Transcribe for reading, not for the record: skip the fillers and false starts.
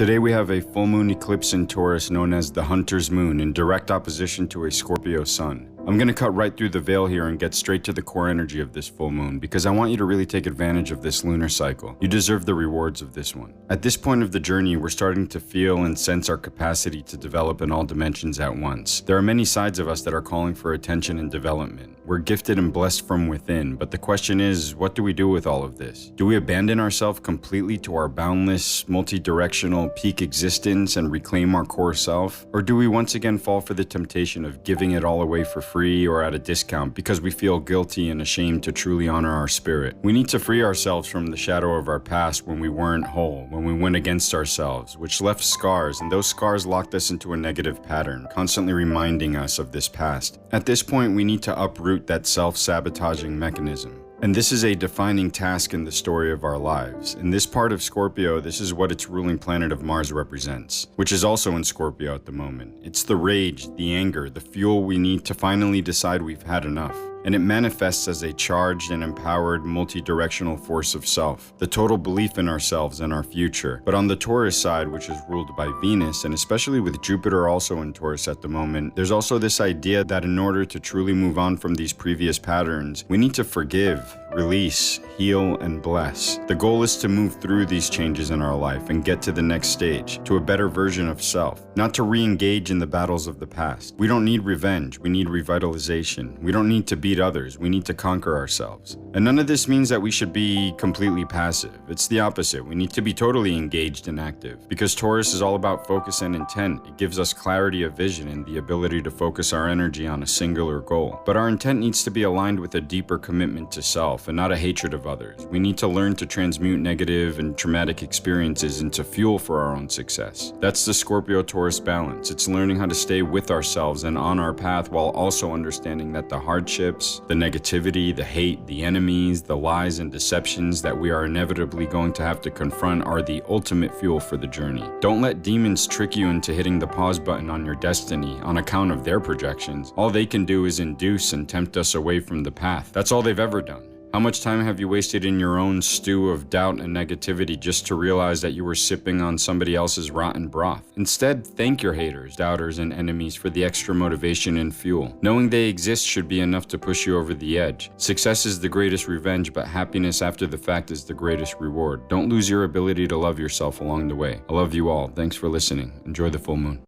Today we have a full moon eclipse in Taurus known as the Hunter's Moon in direct opposition to a Scorpio sun. I'm going to cut right through the veil here and get straight to the core energy of this full moon because I want you to really take advantage of this lunar cycle. You deserve the rewards of this one. At this point of the journey, we're starting to feel and sense our capacity to develop in all dimensions at once. There are many sides of us that are calling for attention and development. We're gifted and blessed from within, but the question is, what do we do with all of this? Do we abandon ourselves completely to our boundless, multi-directional peak existence and reclaim our core self? Or do we once again fall for the temptation of giving it all away for free or at a discount because we feel guilty and ashamed to truly honor our spirit? We need to free ourselves from the shadow of our past when we weren't whole, when we went against ourselves, which left scars, and those scars locked us into a negative pattern, constantly reminding us of this past. At this point, we need to uproot that self-sabotaging mechanism. And this is a defining task in the story of our lives. In this part of Scorpio, this is what its ruling planet of Mars represents, which is also in Scorpio at the moment. It's the rage, the anger, the fuel we need to finally decide we've had enough. And it manifests as a charged and empowered multi-directional force of self, the total belief in ourselves and our future. But on the Taurus side, which is ruled by Venus, and especially with Jupiter also in Taurus at the moment, there's also this idea that in order to truly move on from these previous patterns, we need to forgive, release, heal, and bless. The goal is to move through these changes in our life and get to the next stage, to a better version of self, not to re-engage in the battles of the past. We don't need revenge, we need revitalization. We don't need to beat others, we need to conquer ourselves. And none of this means that we should be completely passive. It's the opposite. We need to be totally engaged and active, because Taurus is all about focus and intent. It gives us clarity of vision and the ability to focus our energy on a singular goal. But our intent needs to be aligned with a deeper commitment to self and not a hatred of others. We need to learn to transmute negative and traumatic experiences into fuel for our own success. That's the Scorpio-Taurus balance. It's learning how to stay with ourselves and on our path while also understanding that the hardships, the negativity, the hate, the enemies, the lies and deceptions that we are inevitably going to have to confront are the ultimate fuel for the journey. Don't let demons trick you into hitting the pause button on your destiny on account of their projections. All they can do is induce and tempt us away from the path. That's all they've ever done. How much time have you wasted in your own stew of doubt and negativity just to realize that you were sipping on somebody else's rotten broth? Instead, thank your haters, doubters, and enemies for the extra motivation and fuel. Knowing they exist should be enough to push you over the edge. Success is the greatest revenge, but happiness after the fact is the greatest reward. Don't lose your ability to love yourself along the way. I love you all. Thanks for listening. Enjoy the full moon.